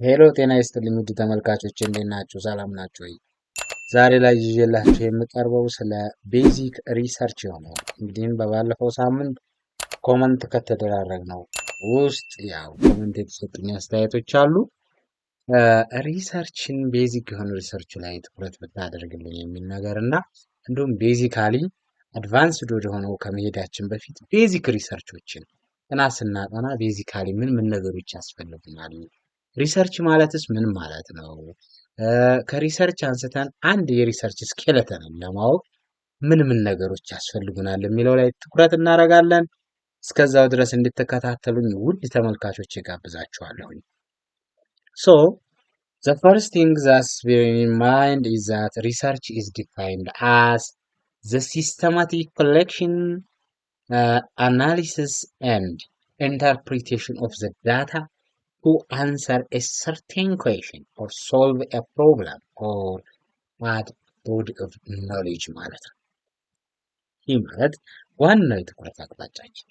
ሄሎ ጤና ይስጥልኝ ውድ ተመልካቾች እንዴት ናችሁ? ሰላም ናችሁ ወይ? ዛሬ ላይ ይዤላችሁ የምቀርበው ስለ ቤዚክ ሪሰርች ነው። እንግዲህ በባለፈው ሳምንት ኮመንት ከተደራረግነው ውስጥ ያው ኮመንት የተሰጡኝ አስተያየቶች አሉ። ሪሰርችን ቤዚክ የሆኑ ሪሰርች ላይ ትኩረት ብታደርግልኝ የሚል ነገር እና እንዲሁም ቤዚካሊ አድቫንስድ ወደ ሆነው ከመሄዳችን በፊት ቤዚክ ሪሰርቾችን ጥናት ስናጠና ቤዚካሊ ምን ነገሮች ያስፈልጉናል? ሪሰርች ማለትስ ምን ማለት ነው? ከሪሰርች አንስተን አንድ የሪሰርች ስኬለተንን ለማወቅ ምን ነገሮች ያስፈልጉናል የሚለው ላይ ትኩረት እናደርጋለን። እስከዛው ድረስ እንድትከታተሉኝ ውድ ተመልካቾች ጋብዛችኋለሁ። So, the first thing that's bearing in mind is that research is defined as the systematic collection, analysis and interpretation of the data to answer a certain question or solve a problem or add body of knowledge ማለት ነው። ይህ ማለት ዋናው የትኩረት አቅጣጫችን።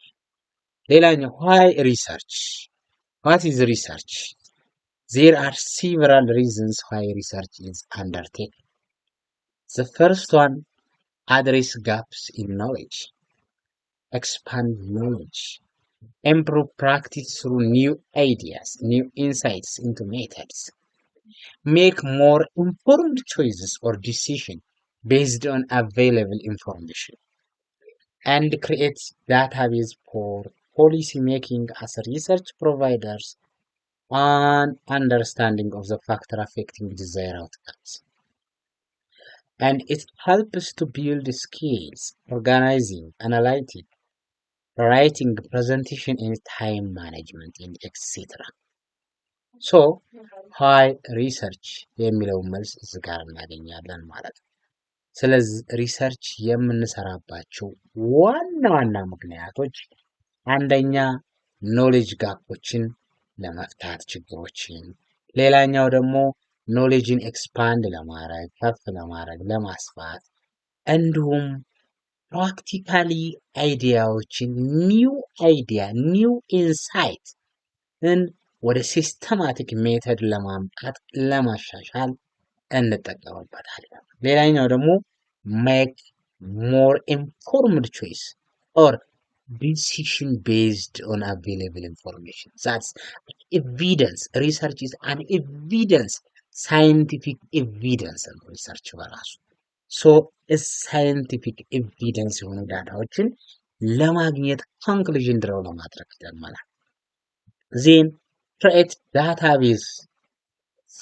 ሌላኛው why research? What is research? There are several reasons why research is undertaken. The first one, address gaps in knowledge, expand knowledge, improve practice through new ideas, new insights into methods, make more informed choices or decisions based on available information, and create database for policy making as research providers an understanding of the factor affecting desired outcomes. And it helps to build skills, organizing, analyzing, writing, presentation, and time management, and etc. So, why research የሚለውን መልስ እዚህ ጋር እናገኛለን ማለት ነው። ስለዚህ ሪሰርች የምንሰራባቸው ዋና ዋና ምክንያቶች አንደኛ ኖሌጅ ጋፖችን ለመፍታት ችግሮችን፣ ሌላኛው ደግሞ ኖሌጅን ኤክስፓንድ ለማድረግ ከፍ ለማድረግ ለማስፋት፣ እንዲሁም ፕራክቲካሊ አይዲያዎችን ኒው አይዲያ ኒው ኢንሳይትን ወደ ሲስተማቲክ ሜተድ ለማምጣት ለማሻሻል እንጠቀምበታለን። ሌላኛው ደግሞ ሜክ ሞር ኢንፎርምድ ቾይስ ኦር decision based on available information. That's evidence. Research is an evidence, scientific evidence and research በራሱ so scientific evidence የሆኑ ዳታዎችን ለማግኘት conclusion ድረው ለማድረግ ይጠቅመናል። then create database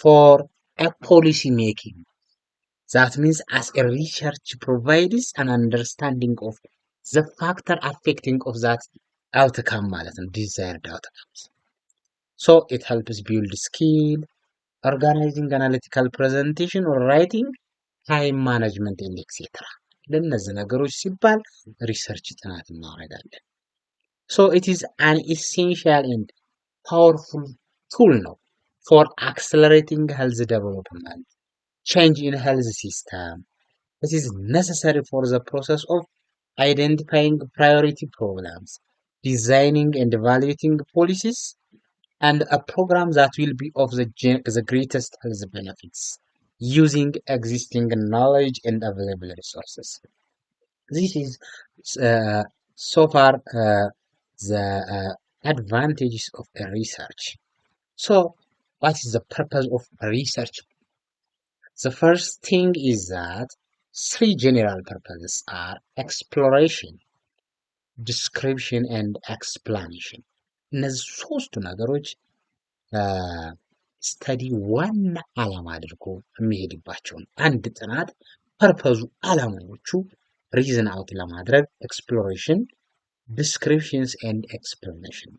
for a policy making. That means as a research provides an understanding of the factor affecting of that outcome ማለት ነው desired outcomes. So it helps build skill, organizing analytical presentation or writing, time management and etc. ለነዚህ ነገሮች ሲባል ሪሰርች ጥናት እናደርጋለን። So it is an essential and powerful tool ነው for accelerating health development, change in health system. It is necessary for the process of identifying priority problems, designing and evaluating policies, and a program that will be of the greatest health benefits using existing knowledge and available resources. This is so far the advantages of a research. So, what is the purpose of research? The first thing is that three general purposes are exploration, description and explanation. እነዚህ ሶስቱ ነገሮች ስተዲ ዋና ዓላማ አድርጎ የሚሄድባቸው ነው። አንድ ጥናት ፐርፐዙ ዓላማዎቹ ሪዝን አውት ለማድረግ exploration, descriptions and explanation.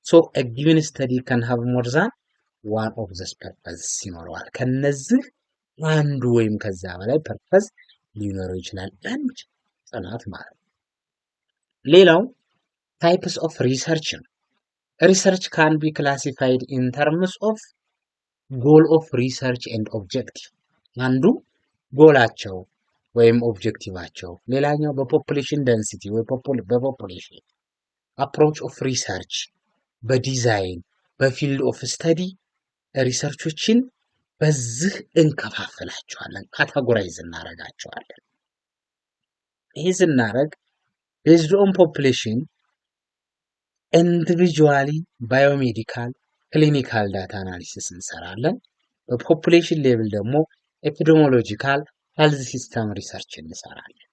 So a given study can have more than one of these purposes ይኖረዋል። ከነዚህ አንዱ ወይም ከዛ በላይ ፐርፐዝ ሊኖረው ይችላል አንድ ጥናት ማለት ነው። ሌላው ታይፕስ ኦፍ ሪሰርች ነው። ሪሰርች ካን ቢ ክላሲፋይድ ኢን ተርምስ ኦፍ ጎል ኦፍ ሪሰርች ኤንድ ኦብጀክቲቭ። አንዱ ጎላቸው ወይም ኦብጀክቲቫቸው፣ ሌላኛው በፖፑሌሽን ደንሲቲ ወይ በፖፑሌሽን አፕሮች ኦፍ ሪሰርች፣ በዲዛይን፣ በፊልድ ኦፍ ስተዲ ሪሰርቾችን በዚህ እንከፋፍላቸዋለን፣ ካታጎራይዝ እናደርጋቸዋለን። ይህ ስናደርግ ቤዝድ ኦን ፖፑሌሽን ኢንዲቪጁዋሊ ባዮሜዲካል ክሊኒካል ዳታ አናሊሲስ እንሰራለን። በፖፑሌሽን ሌቭል ደግሞ ኤፒዲሞሎጂካል ሄልዝ ሲስተም ሪሰርች እንሰራለን።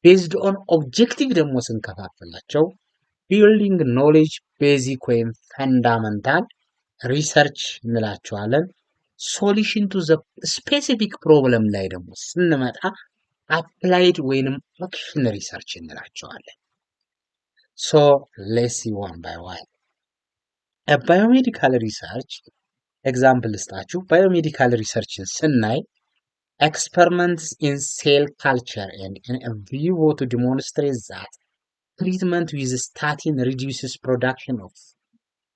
ቤዝድ ኦን ኦብጀክቲቭ ደግሞ ስንከፋፍላቸው ቢልዲንግ ኖሌጅ ቤዚክ ወይም ፈንዳመንታል ሪሰርች እንላቸዋለን። ሶሉሽን ቱ ዘ ስፔሲፊክ ፕሮብለም ላይ ደግሞ ስንመጣ አፕላይድ ወይንም አክሽን ሪሰርች እንላቸዋለን። ሶ ሌትስ ሲ ዋን ባይ ዋን። ባዮሜዲካል ሪሰርች ኤግዛምፕል ልስጣችሁ። ባዮሜዲካል ሪሰርችን ስናይ experiments in cell culture and in vivo to demonstrate that treatment with statin reduces production of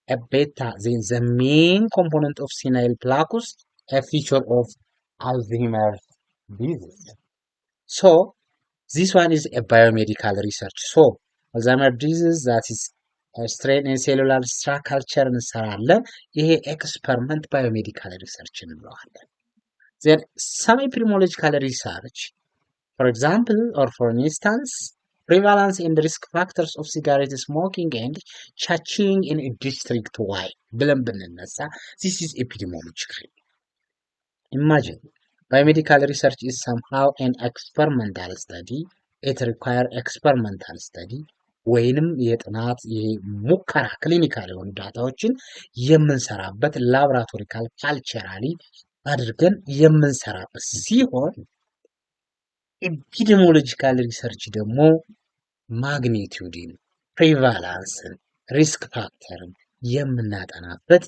a beta, then the main component of senile plaques, a feature of Alzheimer's disease. So this one is a biomedical research. So Alzheimer's disease, that is strain in cellular structure እንሰራለን። ይሄ ኤክስፐሪመንት ባዮሜዲካል ሪሰርች እንለዋለን። Then some epidemiological research, for example, or for instance, prevalence and risk factors of cigarette smoking and chaching in a district Y. This is epidemiological. Imagine, biomedical research is somehow an experimental study. It requires experimental study. ወይንም የጥናት የሙከራ ክሊኒካል የሆኑ ዳታዎችን የምንሰራበት ላቦራቶሪካል ካልቸራሊ አድርገን የምንሰራበት ሲሆን ኤፒዲሞሎጂካል ሪሰርች ደግሞ ማግኒቲዩድን፣ ፕሪቫላንስን፣ ሪስክ ፋክተርን የምናጠናበት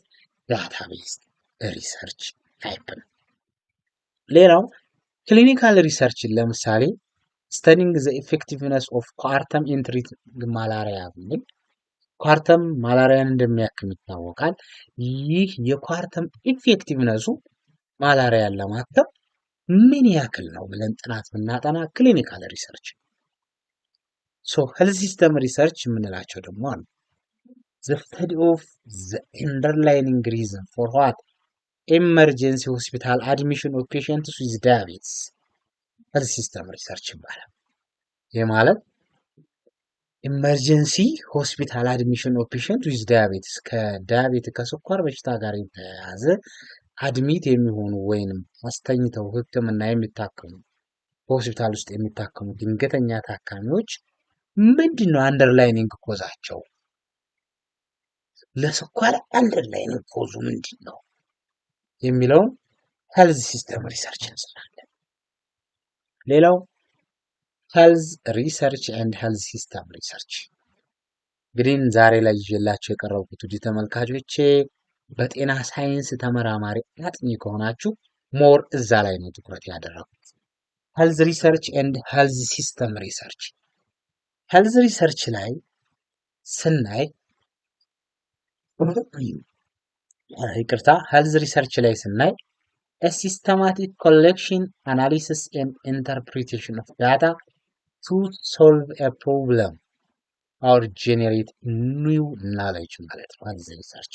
ዳታቤዝ ሪሰርች ታይፕ ነው። ሌላው ክሊኒካል ሪሰርችን ለምሳሌ ስተዲንግ ዘ ኢፌክቲቭነስ ኦፍ ኳርተም ኢን ትሪቲንግ ማላሪያ ብንል ኳርተም ማላሪያን እንደሚያክም ይታወቃል። ይህ የኳርተም ኢፌክቲቭነሱ ማላሪያን ለማከም ምን ያክል ነው ብለን ጥናት ብናጠና ክሊኒካል ሪሰርች። ሶ ሄልዝ ሲስተም ሪሰርች የምንላቸው ደግሞ አሉ። ዘ ስተዲ ኦፍ ዘ አንደርላይኒንግ ሪዝን ፎር ዋት ኤመርጀንሲ ሆስፒታል አድሚሽን ኦፍ ፔሸንትስ ዊዝ ዳያቤትስ ሄልዝ ሲስተም ሪሰርች ይባላል። ይህ ማለት ኢመርጀንሲ ሆስፒታል አድሚሽን ኦፍ ፔሸንት ዊዝ ዳያቤትስ ከስኳር በሽታ ጋር የተያያዘ አድሚት የሚሆኑ ወይንም አስተኝተው ሕክምና የሚታከሙ በሆስፒታል ውስጥ የሚታከሙ ድንገተኛ ታካሚዎች ምንድነው አንደርላይኒንግ ኮዛቸው? ለስኳር አንደርላይኒንግ ኮዙ ምንድነው የሚለውን ሄልዝ ሲስተም ሪሰርች እንሰራለን። ሌላው ሄልዝ ሪሰርች ኤንድ ሄልዝ ሲስተም ሪሰርች እንግዲህ ዛሬ ላይ ይዤላችሁ የቀረብኩት ውድ ተመልካቾቼ በጤና ሳይንስ ተመራማሪ አጥኚ ከሆናችሁ ሞር እዛ ላይ ነው ትኩረት ያደረኩት። ሄልዝ ሪሰርች ኤንድ ሄልዝ ሲስተም ሪሰርች። ሄልዝ ሪሰርች ላይ ስናይ ሄልዝ ሪሰርች ላይ ስናይ a systematic collection, analysis and interpretation of data to solve a problem or generate new knowledge ማለት ነው። ሄልዝ ሪሰርች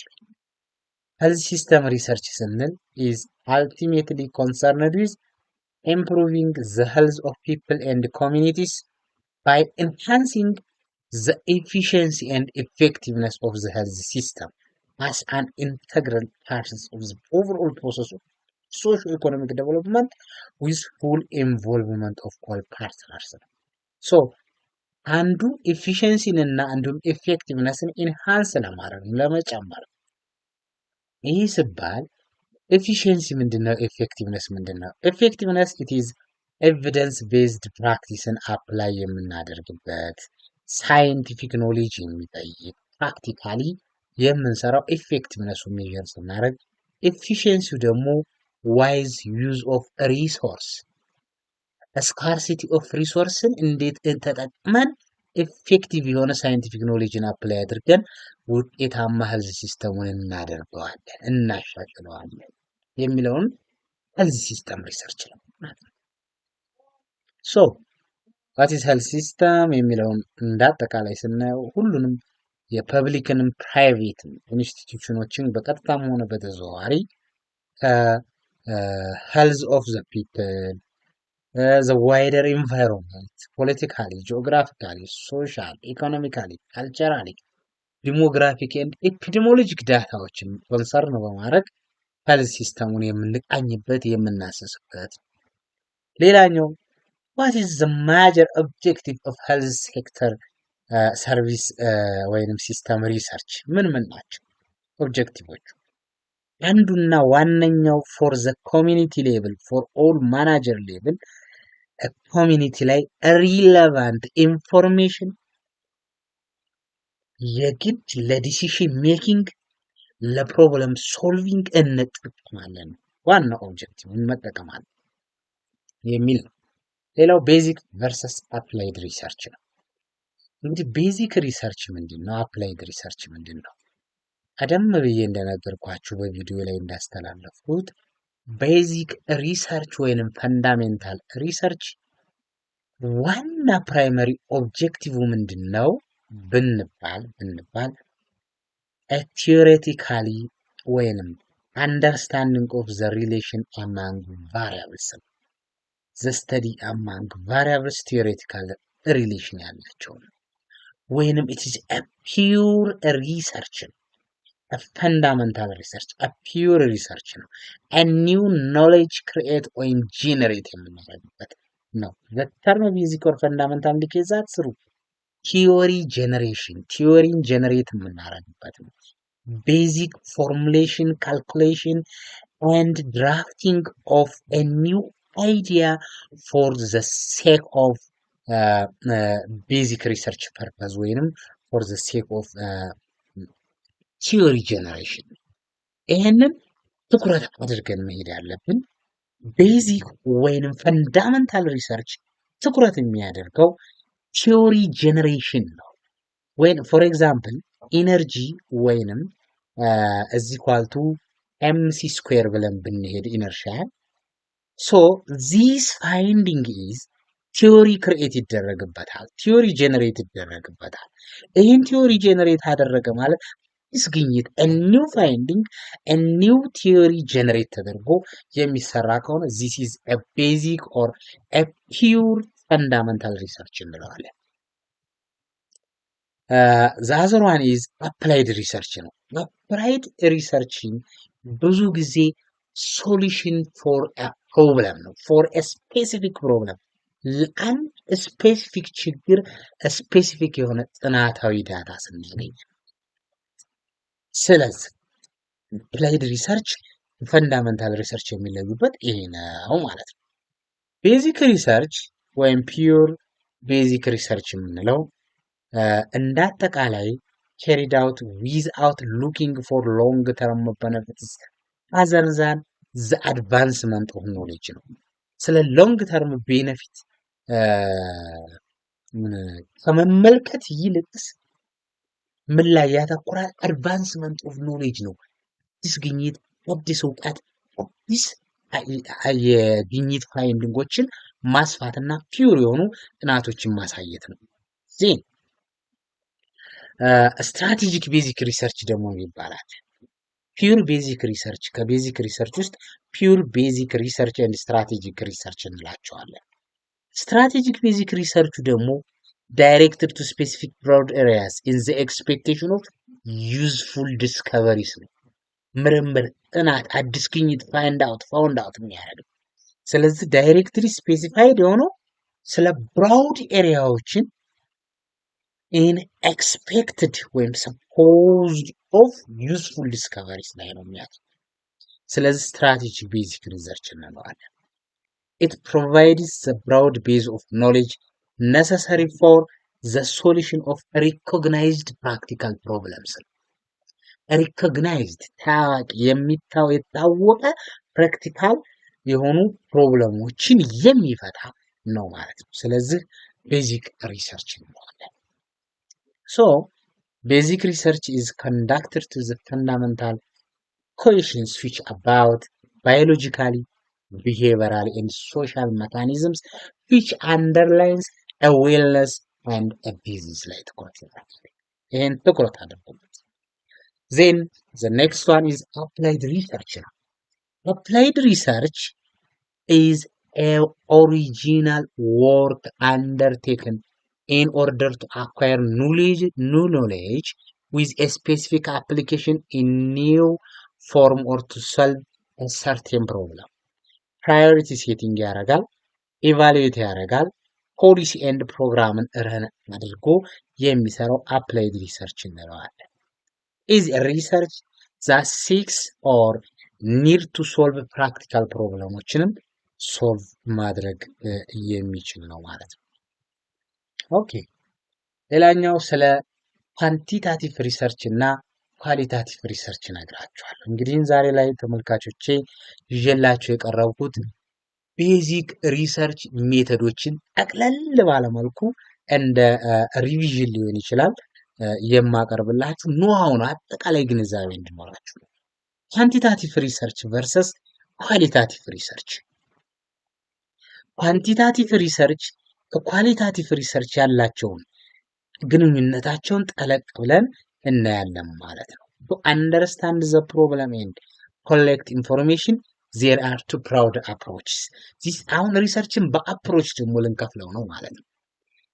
ሄልዝ ሲስተም ሪሰርች ስንል is ultimately concerned with improving the health of people and communities by enhancing the efficiency and effectiveness of the health system as an integral part of the overall process of socio-economic development with full involvement of all partners. So አንዱ ኤፊሽንሲን እና አንዱም ኤፌክቲቭነስን ኢንሃንስ ለማድረግ ለመጨመር ይህ ሲባል ኤፊሽንሲ ምንድነው? ኤፌክቲቭነስ ምንድነው? ኤፌክቲቭነስ it is evidence based ፕራክቲስን አፕላይ የምናደርግበት ሳይንቲፊክ ኖሌጅ የሚጠይቅ ፕራክቲካሊ የምንሰራው ኤፌክቲቭነሱ ሜዥር ስናደርግ፣ ኤፊሽንሲው ደግሞ ዋይዝ ዩዝ ኦፍ ሪሶርስ ስካርሲቲ ኦፍ ሪሶርስን እንዴት ተጠቅመን ኤፌክቲቭ የሆነ ሳይንቲፊክ ኖሌጅን አፕላይ አድርገን ውጤታማ ሄልዝ ሲስተሙን እናደርገዋለን፣ እናሻሽለዋለን የሚለውን ሄልዝ ሲስተም ሪሰርች ነው። ሶ ዋት ኢዝ ሄልዝ ሲስተም የሚለውን እንዳጠቃላይ ስናየው ሁሉንም የፐብሊክንም ፕራይቬትም ኢንስቲትዩሽኖችን በቀጥታም ሆነ በተዘዋዋሪ ከሄልዝ ኦፍ ዘ ፒፕል the wider environment, politically, geographically, social, economically, culturally, demographic and epidemiologic ዳታዎችን ኮንሰርን በማድረግ ሄልዝ ሲስተሙን የምንቃኝበት የምናስስበት። ሌላኛው what is the major objective of health sector service ወይንም ሲስተም ሪሰርች ምን ናቸው ኦብጀክቲቮቹ? አንዱና ዋነኛው ፎር ዘ ኮሚኒቲ ሌቭል ፎር ኦል ማናጀር ሌቭል ኮሚኒቲ ላይ ሪሌቫንት ኢንፎርሜሽን የግድ ለዲሲሽን ሜኪንግ ለፕሮብለም ሶልቪንግ እንጠቀማለን። ዋናው ኦብጀክቲቭ እንጠቀማለን የሚል ነው። ሌላው ቤዚክ ቨርሰስ አፕላይድ ሪሰርች ነው። እንግዲህ ቤዚክ ሪሰርች ምንድን ነው? አፕላይድ ሪሰርች ምንድን ነው? ቀደም ብዬ እንደነገርኳችሁ በቪዲዮ ላይ እንዳስተላለፍኩት ቤዚክ ሪሰርች ወይንም ፈንዳሜንታል ሪሰርች ዋና ፕራይመሪ ኦብጀክቲቭ ምንድን ነው ብንባል ቲዮሬቲካሊ ወይንም አንደርስታንዲንግ ኦፍ ዘ ሪሌሽን አማንግ ቫሪያብልስ ነው። ዘ ስተዲ አማንግ ቫሪያብልስ ቲዮሬቲካል ሪሌሽን ያላቸው ነው። ወይንም ኢት ኢዝ አ ፒውር ሪሰርች ነው። ፈንዳመንታል ሪሰርች ፒውር ሪሰርች ነው። ኒው ኖሌጅ ክሪኤት ወይም ጄኔሬት የምናደርግበት ነው። ዘ ተርም ቤዚክ ኦር ፈንዳመንታል ኢንዲኬትስ ስሩ ቲዮሪ ጄኔሬሽን ቲዮሪን ጄኔሬት የምናደርግበት ነው። ቤዚክ ፎርሙሌሽን ካልኩሌሽን ኤንድ ድራፍቲንግ ኦፍ ኤ ኒው አይዲያ ፎር ዘ ሴክ ኦፍ ቤዚክ ሪሰርች ፐርፐዝ ወይንም ፎር ዘ ሴክ ኦፍ ቲዮሪ ጄኔሬሽን። ይሄንን ትኩረት አድርገን መሄድ ያለብን ቤዚክ ወይንም ፈንዳመንታል ሪሰርች ትኩረት የሚያደርገው ቲዮሪ ጄኔሬሽን ነው። ወይም ፎር ኤግዛምፕል ኢነርጂ ወይንም እዚህ ኳልቱ ኤምሲ ስኩዌር ብለን ብንሄድ ኢነርሻል ሶ ዚስ ፋይንዲንግ ኢዝ ቲዮሪ ክሬኤት ይደረግበታል፣ ቲዮሪ ጄኔሬት ይደረግበታል። ይህን ቲዮሪ ጄኔሬት አደረገ ማለት ግኝት ኒው ፋይንዲንግ ኒው ቲዮሪ ጄኔሬት ተደርጎ የሚሰራ ከሆነ ዚስ ኢዝ ቤዚክ ኦር ፒውር ፈንዳመንታል ሪሰርች እንለዋለን። ዘ አዘር ዋን ኢዝ አፕላይድ ሪሰርች ነው። አፕላይድ ሪሰርችን ብዙ ጊዜ ሶሉሽን ፎር ፕሮብለም ነው። ፎር ስፔሲፊክ ፕሮብለም ለአንድ ስፔሲፊክ ችግር ስፔሲፊክ የሆነ ጥናታዊ ዳታ ስናገኝ። ስለዚህ አፕላይድ ሪሰርች ፈንዳመንታል ሪሰርች የሚለዩበት ይሄ ነው ማለት ነው። ቤዚክ ሪሰርች ወይም ፒውር ቤዚክ ሪሰርች የምንለው እንደ አጠቃላይ carried out without looking for long term benefits other than the advancement of knowledge ነው። ስለ ሎንግ ተርም ቤኔፊት ከመመልከት ይልቅስ ምን ላይ ያተኩራል? አድቫንስመንት ኦፍ ኖሌጅ ነው። አዲስ ግኝት፣ አዲስ እውቀት፣ አዲስ የግኝት ፋይንዲንጎችን ማስፋትና ፒውር የሆኑ ጥናቶችን ማሳየት ነው። ዜን ስትራቴጂክ ቤዚክ ሪሰርች ደግሞ ይባላል። ፒውር ቤዚክ ሪሰርች ከቤዚክ ሪሰርች ውስጥ ፒውር ቤዚክ ሪሰርች ኤንድ ስትራቴጂክ ሪሰርች እንላቸዋለን። ስትራቴጂክ ቤዚክ ሪሰርቹ ደግሞ ዳይሬክትድ ቱ ስፔሲፊክ ብሮድ ኤሪያስ ኢን ዘ ኤክስፔክቴሽን ኦፍ ዩዝፉል ዲስከቨሪስ ነው። ምርምር፣ ጥናት፣ አዲስ ግኝት ፋውንድ አውት የሚያደርግ ስለዚህ ዳይሬክትሊ ስፔሲፋይድ የሆነው ስለ ብራውድ ኤሪያዎችን ኢን ኤክስፔክትድ ወይም ሰፖዝድ ኦፍ ዩዝፉል ዲስከቨሪስ ላይ ነው የሚያደርግ። ስለዚህ ስትራቴጂክ ቤዚክ ሪሰርች እንለዋለን። ኢት ፕሮቫይድስ ዘ ብራውድ ቤዝ ኦፍ ኖሌጅ necessary for the solution of recognized practical problems. recognized ታዋቂ የታወቀ ፕራክቲካል የሆኑ ፕሮብለሞችን የሚፈታ ነው ማለት ነው። ስለዚህ ቤዚክ ሪሰርች እንለዋለን። so basic research is conducted to the fundamental questions which about biologically, behaviorally and social mechanisms which underlines a wellness and a business ላይ ትኩረት ያደርጋል። ይሄን ትኩረት አድርጉበት። ዜን the next one is applied research ነው። applied research is a original work undertaken in order to acquire new knowledge with a specific application in new form or to solve a certain problem. priority setting ያደርጋል፣ ኢቫሉዌት ያደርጋል፣ ፖሊሲ ኤንድ ፕሮግራምን ረን አድርጎ የሚሰራው አፕላይድ ሪሰርች እንለዋለን። is a research that seeks or need to solve practical ፕሮብለሞችንም ሶልቭ ማድረግ የሚችል ነው ማለት ነው። ኦኬ ሌላኛው ስለ ኳንቲታቲቭ ሪሰርች እና ኳሊታቲቭ ሪሰርች እነግራችኋለሁ። እንግዲህ ዛሬ ላይ ተመልካቾቼ ይዤላችሁ የቀረብኩት ቤዚክ ሪሰርች ሜተዶችን ጠቅለል ባለመልኩ እንደ ሪቪዥን ሊሆን ይችላል የማቀርብላችሁ ኖሃው ነው፣ አጠቃላይ ግንዛቤ እንዲኖራችሁ ነው። ኳንቲታቲቭ ሪሰርች ቨርሰስ ኳሊታቲቭ ሪሰርች። ኳንቲታቲቭ ሪሰርች ከኳሊታቲቭ ሪሰርች ያላቸውን ግንኙነታቸውን ጠለቅ ብለን እናያለን ማለት ነው። to understand the problem and collect information there are two broad approaches. this አሁን ሪሰርችን በአፕሮች ደግሞ ልንከፍለው ነው ማለት ነው።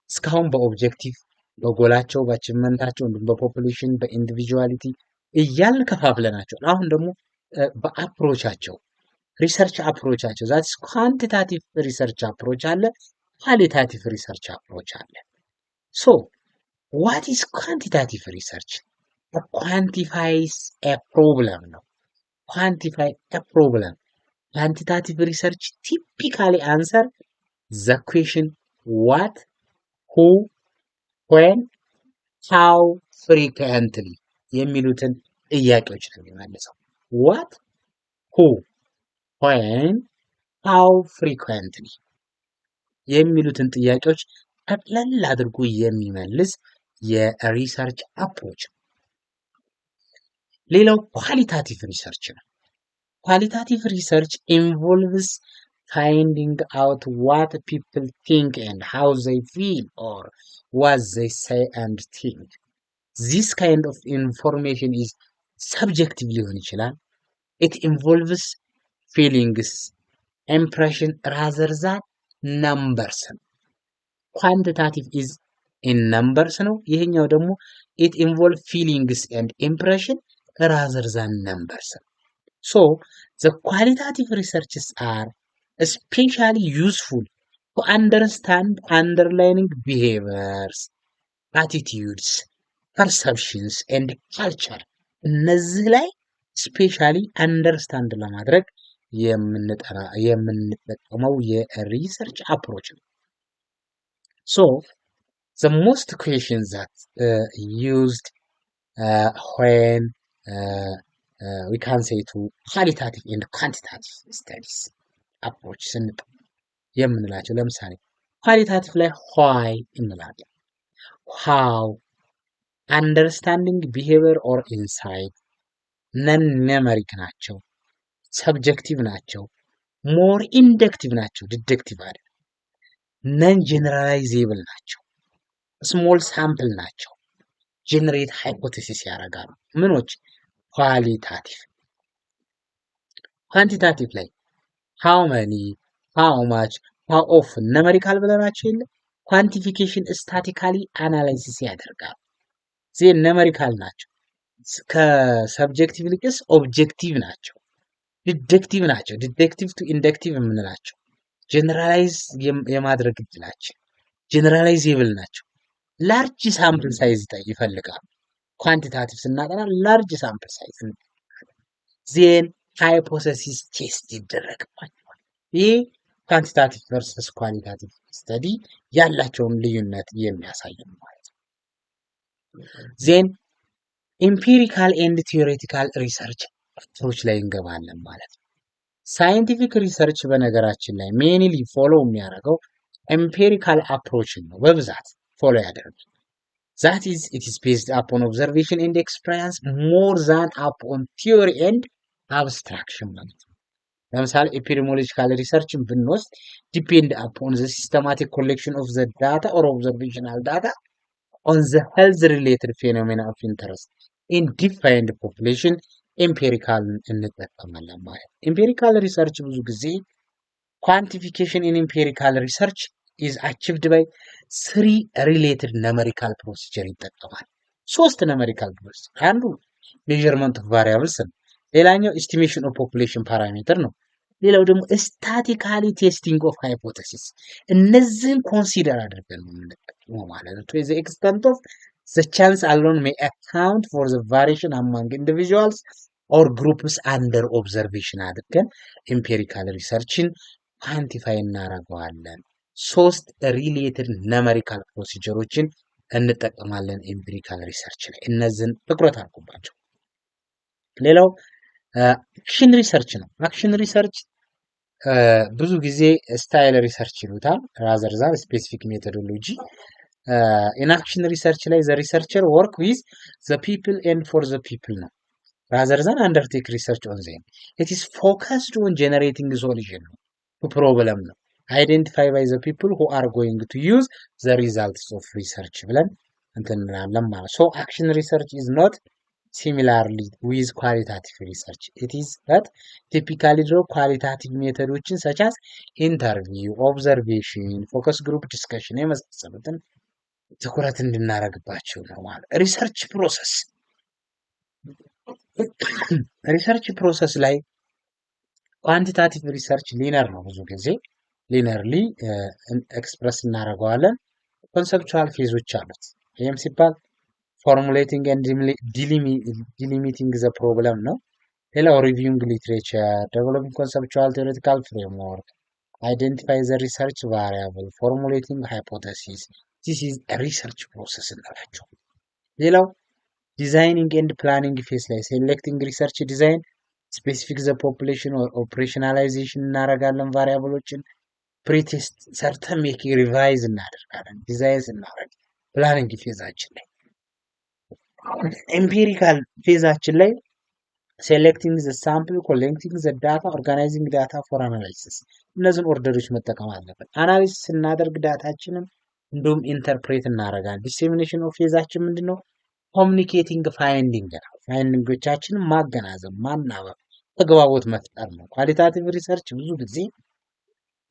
እስካሁን በኦብጀክቲቭ በጎላቸው በአቺቭመንታቸው እንዲሁም በፖፑሌሽን በኢንዲቪጁዋሊቲ እያልን ከፋፍለናቸው አሁን ደግሞ በአፕሮቻቸው ሪሰርች አፕሮቻቸው ዛትስ ኳንቲታቲቭ ሪሰርች አፕሮች አለ፣ ኳሊታቲቭ ሪሰርች አፕሮች አለ። ሶ what is quantitative research? It quantifies a problem ነው። quantify a problem. Quantitative research typically answer the question what, who, when, how frequently የሚሉትን ጥያቄዎች ነው የሚመልሰው። what, who, when, how frequently የሚሉትን ጥያቄዎች ጠቅለል አድርጎ የሚመልስ የሪሰርች አፕሮች። ሌላው ኳሊታቲቭ ሪሰርች ነው። ኳሊታቲቭ ሪሰርች ኢንቮልቭስ finding out what people think and how they feel or what they say and think. This kind of information is subjective ሊሆን ይችላል። It involves feelings, impression rather than numbers. Quantitative is in numbers ነው። ይሄኛው ደግሞ it involves feelings and impression rather than numbers. So the qualitative researches are especially useful to understand underlying behaviors, attitudes, perceptions and culture. እነዚህ ላይ ስፔሻሊ አንደርስታንድ ለማድረግ የምንጠቀመው የሪሰርች አፕሮች ነው። So the most questions that used when we can say to qualitative and quantitative studies approach የምንላቸው ለምሳሌ ኳሊታቲቭ ላይ why እንላለን፣ how, understanding behavior or insight፣ ነን ሜሞሪክ ናቸው፣ ሰብጀክቲቭ ናቸው፣ ሞር ኢንደክቲቭ ናቸው፣ ዲደክቲቭ አይደል፣ ነን ጀነራላይዜብል ናቸው፣ ስሞል ሳምፕል ናቸው፣ ጀነሬት ሃይፖቴሲስ ያደርጋሉ። ምኖች ኳሊታቲቭ። ኳንቲታቲቭ ላይ ሃው መኒ፣ ሃው ማች፣ ሃው ኦፍን ኑሜሪካል ብለናቸው የለ ኳንቲፊኬሽን ስታቲካሊ አናላይሲስ ያደርጋሉ። ዜን ኑሜሪካል ናቸው። ከሰብጀክቲቭ ልቅስ ኦብጀክቲቭ ናቸው፣ ዲደክቲቭ ናቸው፣ ዲደክቲቭ ቱ ኢንደክቲቭ የምንላቸው ጀነራላይዝ የማድረግ እድላችን ጀነራላይዜብል ናቸው። ላርጅ ሳምፕል ሳይዝ ይፈልጋሉ። ኳንቲታቲቭ ስናጠና ላርጅ ሳምፕል ሳይዝ ዜን ሃይፖቴሲስ ቴስት ይደረግባቸዋል። ይህ ኳንቲታቲቭ ቨርሰስ ኳሊታቲቭ ስተዲ ያላቸውን ልዩነት የሚያሳይ ነው ማለት ነው። ዜን ኢምፒሪካል ኤንድ ቲዮሬቲካል ሪሰርች አፕሮች ላይ እንገባለን ማለት ነው። ሳይንቲፊክ ሪሰርች በነገራችን ላይ ሜንሊ ፎሎ የሚያደርገው ኤምፒሪካል አፕሮችን ነው በብዛት ፎሎ ያደርጋል። that is it is based upon observation and experience more than upon theory and abstraction ማለት ነው። ለምሳሌ ኤፒዲሚዮሎጂካል ሪሰርችን ብንወስድ ዲፔንድ upon the systematic collection of the data or observational data on the health related phenomena of interest in defined population empirical እንጠቀማለን ማለት empirical research ብዙ ጊዜ quantification in empirical research is achieved by 3 related numerical procedure ይጠቀማል 3 numerical procedure አንዱ measurement of variables ነው ሌላኛው estimation of population parameter ነው ሌላው ደግሞ statically testing of hypothesis እነዚህን ኮንሲደር አድርገን ነው የምንጠቀመው ማለት ነው to the extent of the chance alone may account for the variation among individuals or groups under observation አድርገን empirical researchን ኳንቲፋይ እናደርገዋለን 3 ሪሌትድ ኑሜሪካል ፕሮሲጀሮችን እንጠቀማለን empirical research ላይ እነዚህን ትኩረት አድርጉባቸው ሌላው አክሽን ሪሰርች ነው አክሽን ሪሰርች ብዙ ጊዜ ስታይል ሪሰርች ይሉታል rather than specific methodology in action research ላይ the researcher work with the people and for the people ነው rather than undertake research on them it is focused on generating a solution to problem ነው identify by the people who are going to use the results of research ብለን እንተናለን ማለት so action research is not similarly with qualitative research it is that typically draw qualitative methods such as interview observation focus group discussion የመሳሰሉትን ትኩረት እንድናረግባቸው ነው ማለት ሪሰርች ፕሮሰስ ላይ ኳንቲታቲቭ ሪሰርች ሊነር ነው ብዙ ጊዜ ሊነርሊ ኤክስፕረስ እናደርገዋለን ኮንሰፕቹዋል ፌዞች አሉት ይሄም ሲባል formulating and delimiting the problem ነው ሌላው reviewing literature developing conceptual theoretical framework identify the research variable formulating hypothesis this is a research process እንላቸው ሌላው designing and planning phase ላይ selecting research design specific the population or operationalization እናደርጋለን ቫሪያብሎችን ፕሪቴስት ሰርተን ሜክ ሪቫይዝ እናደርጋለን ዲዛይን እናደርግ ፕላኒንግ ፌዛችን ላይ empirical ፌዛችን ላይ selecting the sample collecting the data organizing data for analysis እነዚህን ኦርደሮች መጠቀም አለበት አናሊሲስ እናደርግ ዳታችንን እንዲሁም ኢንተርፕሬት እናደርጋለን dissemination of ፌዛችን ምንድነው communicating finding ፋይንዲንጎቻችንን ማገናዘብ ማናበብ ተግባቦት መፍጠር ነው ኳሊታቲቭ ሪሰርች ብዙ ጊዜ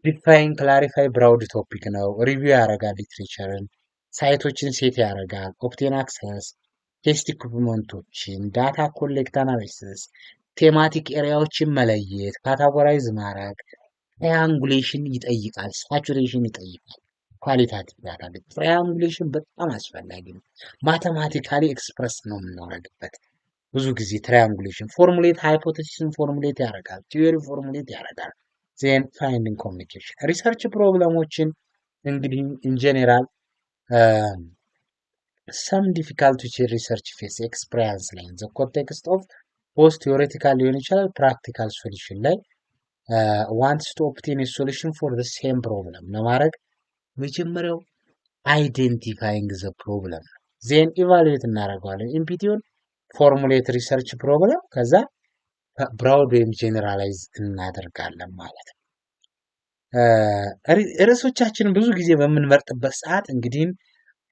define clarify broad topic ነው ሪቪው ያደርጋል ሊትሬቸርን ሳይቶችን ሴት ያደርጋል obtain access ቴስት ኢኩዊፕመንቶችን ዳታ ኮሌክት አናሊሲስ ቴማቲክ ኤሪያዎችን መለየት ካታጎራይዝ ማድረግ ትራያንጉሌሽን ይጠይቃል ሳቹሬሽን ይጠይቃል ኳሊታቲቭ ዳታ ትራያንጉሌሽን በጣም አስፈላጊ ነው ማቴማቲካሊ ኤክስፕረስ ነው የምናደርግበት ብዙ ጊዜ ትራያንጉሌሽን ፎርሙሌት ሃይፖቴሲስን ፎርሙሌት ያደርጋል ቲዮሪ ፎርሙሌት ያደርጋል then finding communication research problemዎችን እንግዲህ in general some difficulty research phase experience ላይ in the context of both theoretical ሊሆን ይችላል practical solution ላይ wants to obtain a solution for the same problem ለማድረግ መጀመሪያው identifying the problem then evaluate እናደርገዋለን ኢምፒቲውን formulate research problem ከዛ broad ወይም generalize እናደርጋለን ማለት ነው ርዕሶቻችን ብዙ ጊዜ በምንመርጥበት ሰዓት እንግዲህ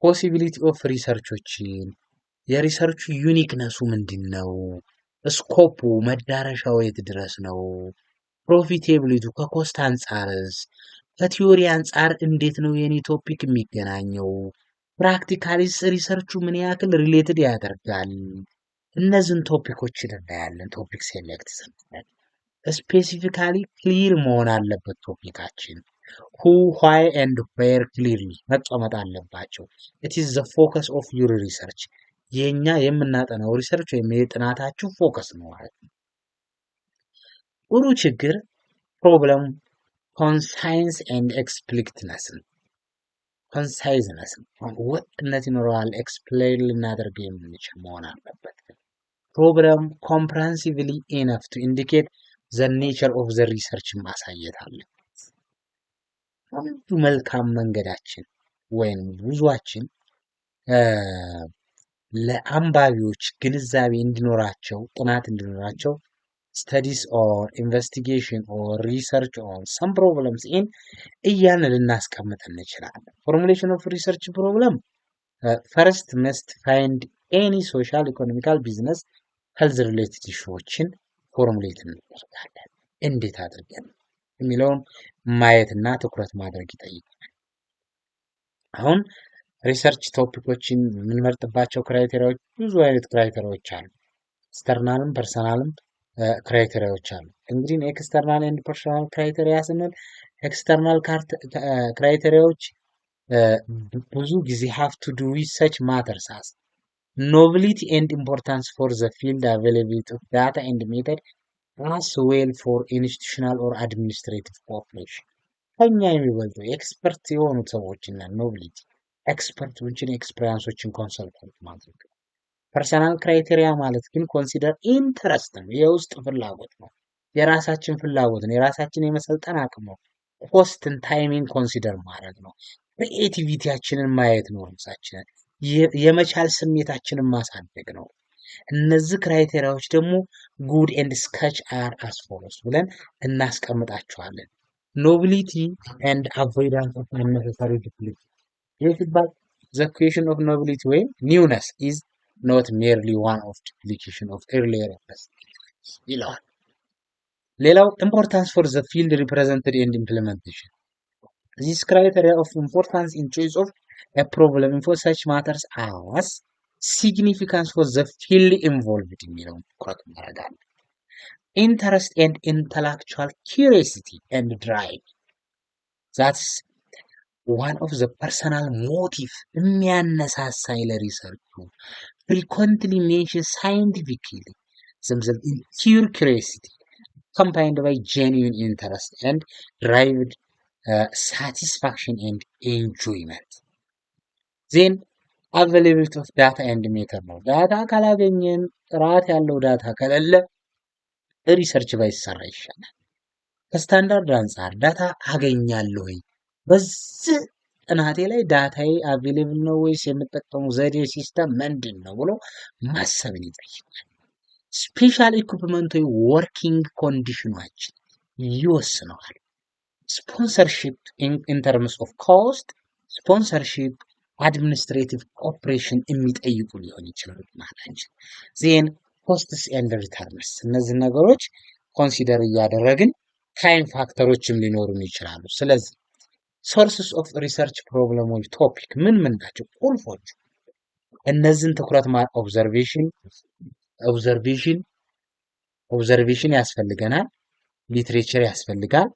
possibility of ሪሰርቾችን የሪሰርቹ ዩኒክነሱ ምንድነው ስኮፑ መዳረሻው የት ድረስ ነው ፕሮፊቴቢሊቲ ከኮስት አንፃርስ ከቲዮሪ አንፃር እንዴት ነው የኔ ቶፒክ የሚገናኘው ፕራክቲካሊስ ሪሰርቹ ምን ያክል ሪሌትድ ያደርጋል እነዚህን ቶፒኮችን እናያለን ቶፒክ ሴሌክት ስናደርግ ስፔሲፊካሊ ክሊር መሆን አለበት ቶፒካችን who why and where clearly መቀመጥ አለባቸው it is the focus of your research የኛ የምናጠናው ሪሰርች ወይም የጥናታችሁ ፎከስ ነው ማለት ነው ጥሩ ችግር ፕሮብለም ኮንሳይንስ and explicitness ኮንሳይዝነስ ወጥነት ይኖረዋል ኤክስፕሌን ልናደርግ የምንችል መሆን አለበት ፕሮብለም comprehensively enough to indicate the nature of the research ማሳየት አለበት አንዱ መልካም መንገዳችን ወይም ጉዟችን ለአንባቢዎች ግንዛቤ እንዲኖራቸው ጥናት እንዲኖራቸው studies or investigation or research on some problems in እያልን ልናስቀምጥ እንችላለን formulation of research problem ፈርስት መስት ፋይንድ ኤኒ ሶሻል ኢኮኖሚካል ቢዝነስ ሄልዝ ሪሌትድ ኢሹዎችን ፎርሙሌት እናደርጋለን። እንዴት አድርገን የሚለውን ማየትና ትኩረት ማድረግ ይጠይቃል። አሁን ሪሰርች ቶፒኮችን የምንመርጥባቸው ክራይቴሪያዎች ብዙ አይነት ክራይቴሪያዎች አሉ። ኤክስተርናልም ፐርሰናልም ክራይቴሪያዎች አሉ። እንግዲህ ኤክስተርናል ኤንድ ፐርሰናል ክራይቴሪያ ስንል ኤክስተርናል ክራይቴሪያዎች ብዙ ጊዜ have to do with such matters as novelty and importance for the field, availability of data and method, as well for institutional or administrative cooperation. ከኛ የሚበልጠው ኤክስፐርት የሆኑ ሰዎችና ኖቢሊቲ ኤክስፐርቶችን ኤክስፔሪንሶችን ኮንሰልታንት ማድረግ። ፐርሰናል ክራይቴሪያ ማለት ግን ኮንሲደር ኢንተረስት ነው፣ የውስጥ ፍላጎት ነው፣ የራሳችን ፍላጎት ነው፣ የራሳችን የመሰልጠን አቅም ነው። ኮስትን ታይሚንግ ኮንሲደር ማድረግ ነው። ክሪኤቲቪቲያችንን ማየት ነው፣ ራሳችንን የመቻል ስሜታችንን ማሳደግ ነው። እነዚህ ክራይቴሪያዎች ደግሞ ጉድ ኤንድ ስከች አር አስ ፎሎስ ብለን እናስቀምጣቸዋለን። ኖቢሊቲ ኤንድ አቮይዳንስ ኦፍ አነሰሰሪ ዱፕሊኬት። ይህ ሲባል ዘ ኩዌሽን ኦፍ ኖቢሊቲ ወይም ኒውነስ ኢዝ ኖት ሜርሊ ዋን ኦፍ ዱፕሊኬሽን ኦፍ ኤርሊየር ይለዋል። ሌላው ኢምፖርታንስ ፎር ዘ ፊልድ ሪፕሬዘንትድ ኤንድ ኢምፕሊሜንቴሽን። This criteria of importance in choice of a problem for such matters as significance for the field involved የሚለውን ትኩረት እናደርጋለን። Interest and intellectual curiosity and drive. That's one of the personal motive የሚያነሳሳኝ ለሪሰርቹ frequently mentioned scientifically themselves in pure curiosity combined by genuine interest and derived satisfaction and enjoyment. Then availability of data and method ነው። ዳታ ካላገኘን ጥራት ያለው ዳታ ከሌለ ሪሰርች ባይሰራ ይሻላል። ከስታንዳርድ አንጻር ዳታ አገኛለሁ ወይ፣ በዚህ ጥናቴ ላይ ዳታዬ አቬሌብል ነው ወይስ የምጠቀሙ ዘዴ ሲስተም ምንድን ነው ብሎ ማሰብን ይጠይቃል። ስፔሻል ኢኩፕመንት ወይ ወርኪንግ ኮንዲሽናችን ይወስነዋል። ስፖንሰርሺፕ ኢን ተርምስ ኦፍ ኮስት፣ ስፖንሰርሺፕ አድሚኒስትሬቲቭ ኦፕሬሽን የሚጠይቁ ሊሆን ይችላል ማለት ዜን ኮስትስ ኤንድ ሪተርንስ። እነዚህ ነገሮች ኮንሲደር እያደረግን ታይም ፋክተሮችም ሊኖሩን ይችላሉ። ስለዚህ ሶርስስ ኦፍ ሪሰርች ፕሮብለሞች ቶፒክ ምን ምን ናቸው? ቁልፎች እነዚህን ትኩረት ኦብዘርቬሽን ያስፈልገናል፣ ሊትሬቸር ያስፈልጋል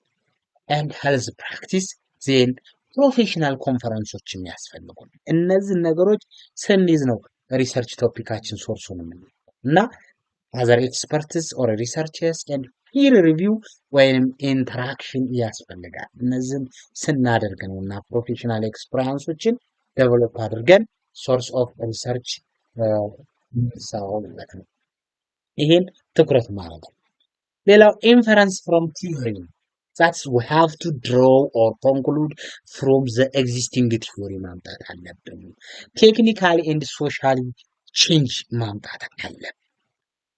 and health practice then ፕሮፌሽናል ኮንፈረንሶችም ያስፈልጉን። እነዚህ ነገሮች ስንይዝ ነው ሪሰርች ቶፒካችን ሶርሱን የምንለው እና other experts or researchers and peer review ወይም ኢንተራክሽን ያስፈልጋል። እነዚህን ስናደርግ ነው እና ፕሮፌሽናል ኤክስፒሪየንሶችን ዴቨሎፕ አድርገን ሶርስ ኦፍ ሪሰርች ማለት ነው። ይሄን ትኩረት ማድረግ ነው። ሌላው ኢንፈረንስ ፍሮም ቲዮሪ That's we have to draw or conclude from the existing theory ማምጣት አለብን። ቴክኒካሊ ኤንድ ሶሻሊ ቼንጅ ማምጣት አለብን።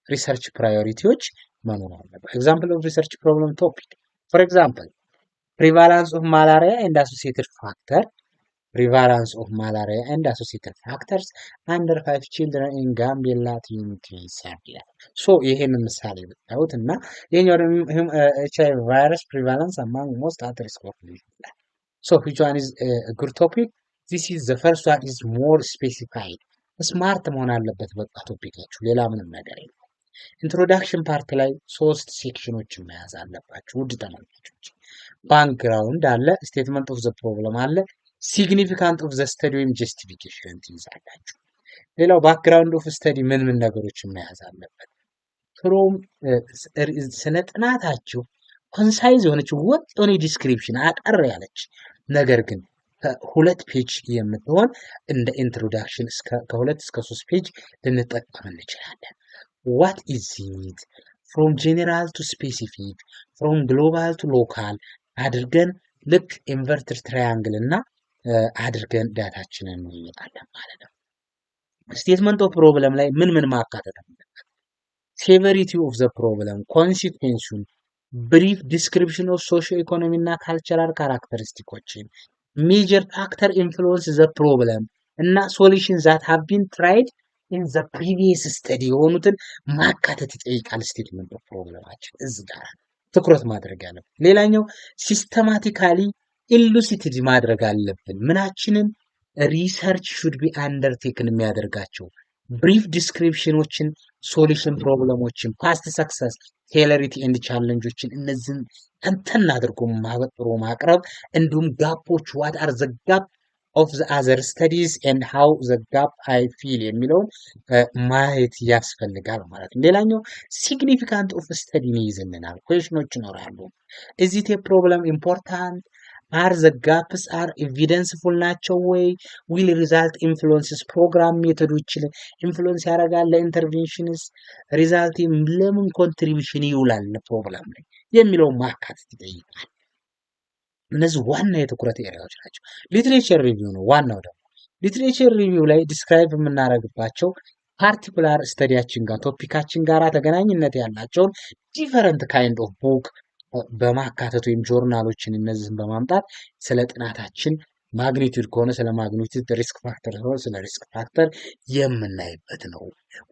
ሪሰርች ፕራዮሪቲዎች መኖር አለበት። ኤግዛምፕል ኦፍ ሪሰርች ፕሮብለም ቶፒክ ፎር ኤግዛምፕል ፕሪቫላንስ ኦፍ ማላሪያ ኤንድ አሶሲኤትድ ፋክተር prevalence of malaria and associated factors under 5 children in Gambia Unity Serbia. So ይሄን ምሳሌ ብታዩት እና የኛው HIV virus prevalence among most at risk population. So which one is a good topic? This is the first one is more specified. ስማርት መሆን አለበት በቃ ቶፒካችሁ ሌላ ምንም ነገር የለም። ኢንትሮዳክሽን ፓርት ላይ 3 ሴክሽኖችን መያዝ አለባችሁ ውድ ተማሪዎች። ባክግራውንድ አለ፣ ስቴትመንት ኦፍ ዘ ፕሮብለም አለ፣ ሲግኒፊካንት ኦፍ ዘ ስተዲ ወይም ጀስቲፊኬሽን ትይዛላችሁ። ሌላው ባክግራውንድ ኦፍ ስተዲ ምን ምን ነገሮችን መያዝ አለበት። ፍሮም ስለ ጥናታችሁ ኮንሳይዝ የሆነች ወጥ የሆነ ዲስክሪፕሽን አጠር ያለች ነገር ግን ከ2 ፔጅ የምትሆን እንደ ኢንትሮዳክሽን ከ2 እስከ 3 ፔጅ ልንጠቀም እንችላለን። what is it from general to specific from global to local አድርገን ልክ ኢንቨርትድ ትራያንግል እና አድርገን ዳታችንን እንይዛለን ማለት ነው። ስቴትመንት ኦፍ ፕሮብለም ላይ ምን ምን ማካተት አለበት? ሴቨሪቲ ኦፍ ዘ ፕሮብለም፣ ኮንሲኩዌንሱን፣ ብሪፍ ዲስክሪፕሽን ኦፍ ሶሺዮ ኢኮኖሚ እና ካልቸራል ካራክተሪስቲኮችን፣ ሜጀር ፋክተር ኢንፍሉዌንስ ዘ ፕሮብለም እና ሶሉሽን ዛት ሃቭ ቢን ትራይድ ኢን ዘ ፕሪቪየስ ስተዲ የሆኑትን ማካተት ይጠይቃል። ስቴትመንት ኦፍ ፕሮብለማችን እዚህ ጋር ትኩረት ማድረግ ያለብን። ሌላኛው ሲስተማቲካሊ ኢሉሲትድ ማድረግ አለብን። ምናችንን ሪሰርች ሹድ ቢ አንደርቴክን የሚያደርጋቸው ብሪፍ ዲስክሪፕሽኖችን፣ ሶሉሽን ፕሮብለሞችን፣ ፓስት ሰክሰስ፣ ቴለሪቲ ኤንድ ቻለንጆችን እነዚህን ተንተን አድርጎ ማበጥሮ ማቅረብ እንዲሁም ጋፖች ዋት አር ዘ ጋፕ ኦፍ ዘ አዘር ስተዲስ ኤንድ ሃው ዘ ጋፕ አይ ፊል የሚለውን ማየት ያስፈልጋል ማለት ነው። ሌላኛው ሲግኒፊካንት ኦፍ ስተዲ ይይዝልናል። ኩዌሽኖች ይኖራሉ። ኢዝ ኢት ኤ ፕሮብለም ኢምፖርታንት? አር ዘ ጋፕስ አር ኤቪደንስፉል ናቸው ወይ? ዊል ሪዛልት ኢንፍሉዌንስስ ፕሮግራም ሜቶዶችን ኢንፍሉዌንስ ያደርጋል? ለኢንተርቬንሽንስ ሪዛልት ለምን ኮንትሪቢሽን ይውላል ፕሮብለም ላይ የሚለውን ማካተት ይጠይቃል። እነዚህ ዋና የትኩረት ኤሪያዎች ናቸው። ሊትሬቸር ሪቪው ነው ዋናው ደግሞ። ሊትሬቸር ሪቪው ላይ ዲስክራይብ የምናደርግባቸው ፓርቲኩላር ስተዲያችን ጋር ቶፒካችን ጋር ተገናኝነት ያላቸውን ዲፈረንት ካይንድ ኦፍ ቡክ በማካተት ወይም ጆርናሎችን እነዚህን በማምጣት ስለ ጥናታችን ማግኒቱድ ከሆነ ስለ ማግኒቱድ፣ ሪስክ ፋክተር ከሆነ ስለ ሪስክ ፋክተር የምናይበት ነው።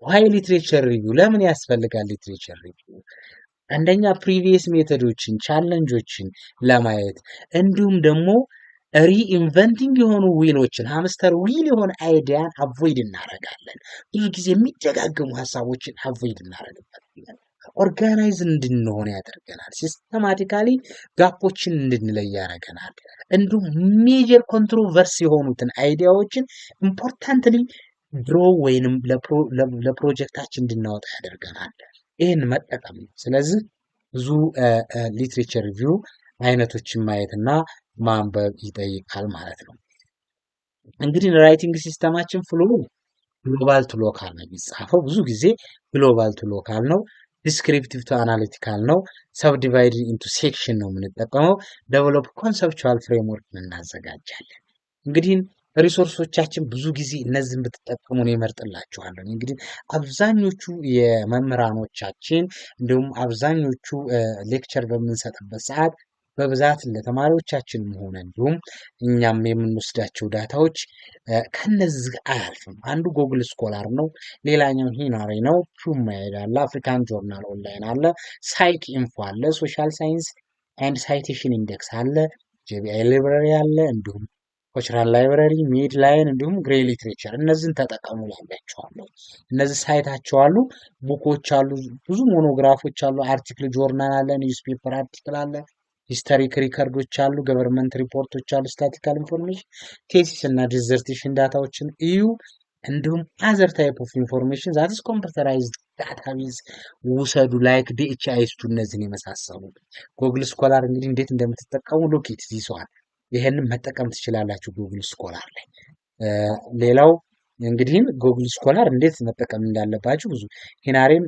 ዋይ ሊትሬቸር ሪቪው ለምን ያስፈልጋል? ሊትሬቸር ሪቪው አንደኛ ፕሪቪየስ ሜቶዶችን ቻለንጆችን ለማየት እንዲሁም ደግሞ ሪኢንቨንቲንግ የሆኑ ዊሎችን ሃምስተር ዊል የሆነ አይዲያን አቮይድ እናደርጋለን። ብዙ ጊዜ የሚደጋገሙ ሀሳቦችን አቮይድ እናደርግበታለን። ኦርጋናይዝ እንድንሆን ያደርገናል። ሲስተማቲካሊ ጋፖችን እንድንለይ ያደርገናል። እንዲሁም ሜጀር ኮንትሮቨርስ የሆኑትን አይዲያዎችን ኢምፖርታንትሊ ድሮ ወይንም ለፕሮጀክታችን እንድናወጣ ያደርገናል። ይህን መጠቀም ነው። ስለዚህ ብዙ ሊትሬቸር ሪቪው አይነቶችን ማየትና ማንበብ ይጠይቃል ማለት ነው። እንግዲህ ራይቲንግ ሲስተማችን ፍሎ ግሎባል ቱ ሎካል ነው የሚጻፈው። ብዙ ጊዜ ግሎባል ቱ ሎካል ነው። ዲስክሪፕቲቭ ቱ አናሊቲካል ነው። ሰብዲቫይድ ኢንቱ ሴክሽን ነው የምንጠቀመው። ዴቨሎፕ ኮንሰፕቹዋል ፍሬምወርክ እናዘጋጃለን። እንግዲህ ሪሶርሶቻችን ብዙ ጊዜ እነዚህን ብትጠቀሙ ነው ይመርጥላችኋለሁ። እንግዲህ አብዛኞቹ የመምህራኖቻችን እንዲሁም አብዛኞቹ ሌክቸር በምንሰጥበት ሰዓት በብዛት ለተማሪዎቻችንም ሆነ እንዲሁም እኛም የምንወስዳቸው ዳታዎች ከነዚህ አያልፍም። አንዱ ጎግል ስኮላር ነው፣ ሌላኛው ሂናሪ ነው፣ ፕሩማይድ አለ፣ አፍሪካን ጆርናል ኦንላይን አለ፣ ሳይክ ኢንፎ አለ፣ ሶሻል ሳይንስ ኤንድ ሳይቴሽን ኢንዴክስ አለ፣ ጄቢአይ ላይብረሪ አለ፣ እንዲሁም ኮችራል ላይብረሪ፣ ሚድ ላይን እንዲሁም ግሬ ሊትሬቸር እነዚህን ተጠቀሙ ላላችኋለሁ። እነዚህ ሳይታቸው አሉ፣ ቡኮች አሉ፣ ብዙ ሞኖግራፎች አሉ፣ አርቲክል ጆርናል አለ፣ ኒውስፔፐር አርቲክል አለ፣ ሂስቶሪክ ሪከርዶች አሉ፣ ገቨርንመንት ሪፖርቶች አሉ፣ ስታቲካል ኢንፎርሜሽን፣ ቴሲስ እና ዲዘርቴሽን ዳታዎችን እዩ። እንዲሁም አዘር ታይፕ ኦፍ ኢንፎርሜሽን ዛትስ ኮምፒውተራይዝድ ዳታቤዝ ውሰዱ፣ ላይክ ዲኤችአይስቱ እነዚህን የመሳሰሉ። ጎግል ስኮላር እንግዲህ እንዴት እንደምትጠቀሙ ሎኬት ይዘዋል። ይሄንን መጠቀም ትችላላችሁ ጉግል ስኮላር ላይ። ሌላው እንግዲህ ጉግል ስኮላር እንዴት መጠቀም እንዳለባችሁ ብዙ ሂናሬም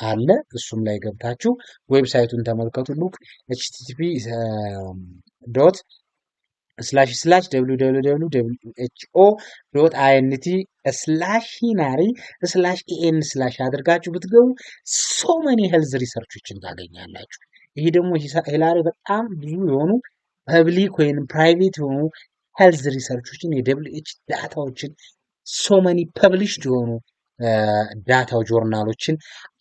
አለ፣ እሱም ላይ ገብታችሁ ዌብሳይቱን ተመልከቱ። ሉክ http://www.ho.int/hinari/en/ አድርጋችሁ ብትገቡ ሶ መኒ ሄልዝ ሪሰርቾችን ታገኛላችሁ። ይሄ ደግሞ ሂላሪ በጣም ብዙ የሆኑ ፐብሊክ ወይም ፕራይቬት የሆኑ ሄልዝ ሪሰርቾችን የደብሊውኤች ዳታዎችን ሶ መኒ ፐብሊሽድ የሆኑ ዳታ ጆርናሎችን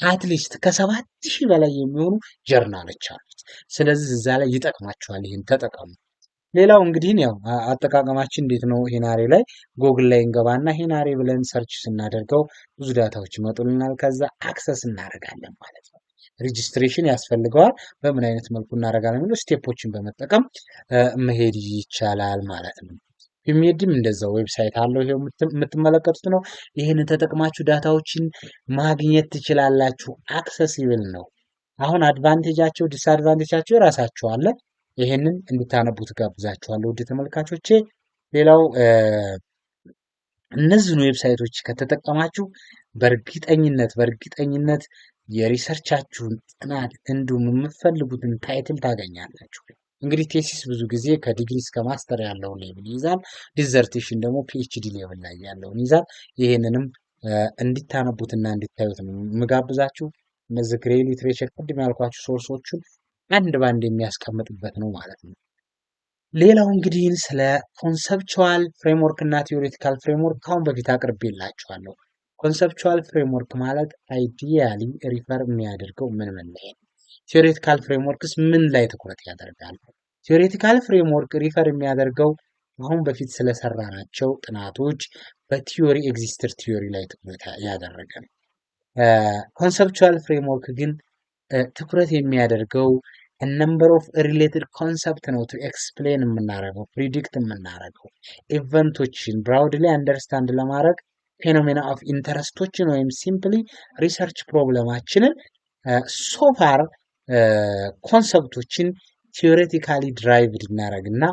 አትሊስት ከ7000 በላይ የሚሆኑ ጆርናሎች አሉት። ስለዚህ እዛ ላይ ይጠቅማችኋል። ይህን ተጠቀሙ። ሌላው እንግዲህ ያው አጠቃቀማችን እንዴት ነው? ሂናሪ ላይ ጎግል ላይ እንገባና ሂናሪ ብለን ሰርች ስናደርገው ብዙ ዳታዎች ይመጡልናል። ከዛ አክሰስ እናደርጋለን ማለት ነው። ሬጂስትሬሽን ያስፈልገዋል። በምን አይነት መልኩ እናደርጋለን የሚለው ስቴፖችን በመጠቀም መሄድ ይቻላል ማለት ነው። ፒሜድም እንደዛው ዌብሳይት አለው፣ ይሄው የምትመለከቱት ነው። ይህንን ተጠቅማችሁ ዳታዎችን ማግኘት ትችላላችሁ። አክሰሲብል ነው። አሁን አድቫንቴጃቸው ዲስአድቫንቴጃቸው የራሳቸው አለ። ይህንን እንድታነቡት ጋብዛችኋለሁ ውድ ተመልካቾቼ። ሌላው እነዚህን ዌብሳይቶች ከተጠቀማችሁ በእርግጠኝነት የሪሰርቻችሁን ጥናት እንዲሁም የምትፈልጉትን ታይትል ታገኛላችሁ። እንግዲህ ቴሲስ ብዙ ጊዜ ከዲግሪ እስከ ማስተር ያለውን ሌቭል ይይዛል። ዲዘርቴሽን ደግሞ ፒኤችዲ ሌቭል ላይ ያለውን ይይዛል። ይህንንም እንዲታነቡትና እንዲታዩት ነው የምጋብዛችሁ። እነዚህ ግሬ ሊትሬቸር ቅድም ያልኳችሁ ሶርሶቹን አንድ ባንድ የሚያስቀምጥበት ነው ማለት ነው። ሌላው እንግዲህ ስለ ኮንሰፕቹዋል ፍሬምወርክ እና ቲዮሬቲካል ፍሬምወርክ ካሁን በፊት አቅርቤላችኋለሁ። ኮንሰፕቹዋል ፍሬምወርክ ማለት አይዲያሊ ሪፈር የሚያደርገው ምን ላይ ነው? ቲዮሬቲካል ፍሬምወርክስ ምን ላይ ትኩረት ያደርጋል? ቲዮሬቲካል ፍሬምወርክ ሪፈር የሚያደርገው አሁን በፊት ስለሰራናቸው ጥናቶች በቲዮሪ ኤግዚስተር ቲዮሪ ላይ ትኩረት ያደረገ ነው። ኮንሰፕቹዋል ፍሬምወርክ ግን ትኩረት የሚያደርገው ነምበር ኦፍ ሪሌትድ ኮንሰፕት ነው ቱ ኤክስፕሌን የምናደርገው ፕሪዲክት የምናደርገው ኢቨንቶችን ብራውድሊ አንደርስታንድ ለማድረግ ፌኖሜና ኦፍ ኢንተረስቶችን ወይም ሲምፕሊ ሪሰርች ፕሮብለማችንን ሶፋር ኮንሰፕቶችን ቲዮሬቲካሊ ድራይቭድ እናደርግ እና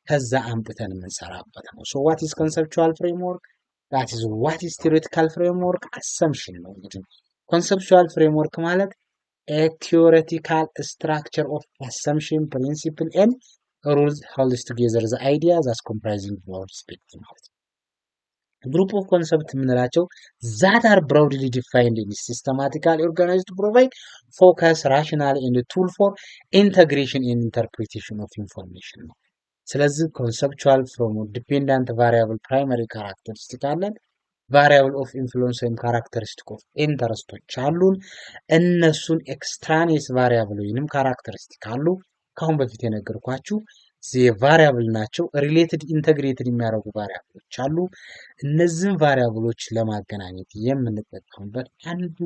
ከዛ አምጥተን የምንሰራበት ነው። ሶ ዋት ኢዝ ኮንሰፕቹዋል ፍሬምወርክ? ዳት ኢዝ ዋት ኢዝ ቲዮሬቲካል ፍሬምወርክ? አሰምሽን ነው እንግዲህ ኮንሰፕቹዋል ፍሬምወርክ ማለት a theoretical structure of assumption, principle and rules holds together the ideas as comprising broad spectrum ማለት ነው። group of concept የምንላቸው that are broadly defined in systematically organized to provide focus, rationale and tool for integration and interpretation of information ነው። ስለዚህ conceptual from dependent variable primary characteristic አለን። ቫሪያብል ኦፍ ኢንፍሉዌንስ ወይም ካራክተሪስቲክ ኦፍ ኢንተረስቶች አሉን። እነሱን ኤክስትራኔስ ቫሪያብል ወይንም ካራክተሪስቲክ አሉ። ካሁን በፊት የነገርኳችሁ ቫሪያብል ናቸው። ሪሌትድ ኢንተግሬትድ የሚያደርጉ ቫሪያብሎች አሉ። እነዚህን ቫሪያብሎች ለማገናኘት የምንጠቀምበት አንዱ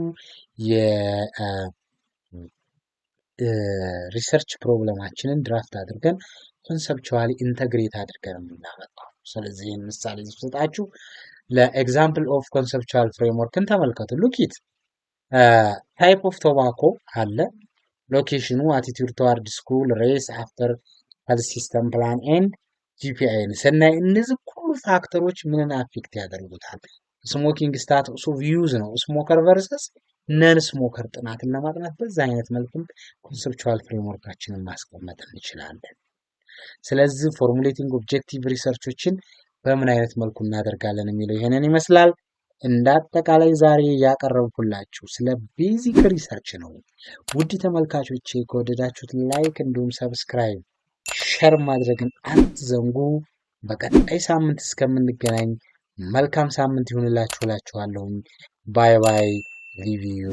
የሪሰርች ፕሮብለማችንን ድራፍት አድርገን ኮንሰፕቹዋሊ ኢንተግሬት አድርገን የምናመጣው። ስለዚህ ይህን ምሳሌ ስሰጣችሁ ለኤግዛምፕል ኦፍ ኮንሰፕቹዋል ፍሬምወርክን ተመልከቱ። ሉኪት ታይፕ ኦፍ ቶባኮ አለ፣ ሎኬሽኑ፣ አቲቱድ ተዋርድ ስኩል፣ ሬስ፣ አፍተር ሄልዝ ሲስተም ፕላን ኤንድ ጂፒአይን ስናይ እነዚህ ሁሉ ፋክተሮች ምንን አፌክት ያደርጉታል? ስሞኪንግ ስታቱስ ኦፍ ዩዝ ነው። ስሞከር ቨርሰስ ነን ስሞከር ጥናትን ለማጥናት በዛ አይነት መልኩም ኮንሰፕቹዋል ፍሬምወርካችንን ማስቀመጥ እንችላለን። ስለዚህ ፎርሙሌቲንግ ኦብጀክቲቭ ሪሰርቾችን በምን አይነት መልኩ እናደርጋለን የሚለው ይሄንን ይመስላል። እንደ አጠቃላይ ዛሬ ያቀረብኩላችሁ ስለ ቤዚክ ሪሰርች ነው። ውድ ተመልካቾቼ ከወደዳችሁት ላይክ እንዲሁም ሰብስክራይብ ሸር ማድረግን አትዘንጉ። በቀጣይ ሳምንት እስከምንገናኝ መልካም ሳምንት ይሁንላችሁ እላችኋለሁ። ባይ ባይ ሊቭ ዩ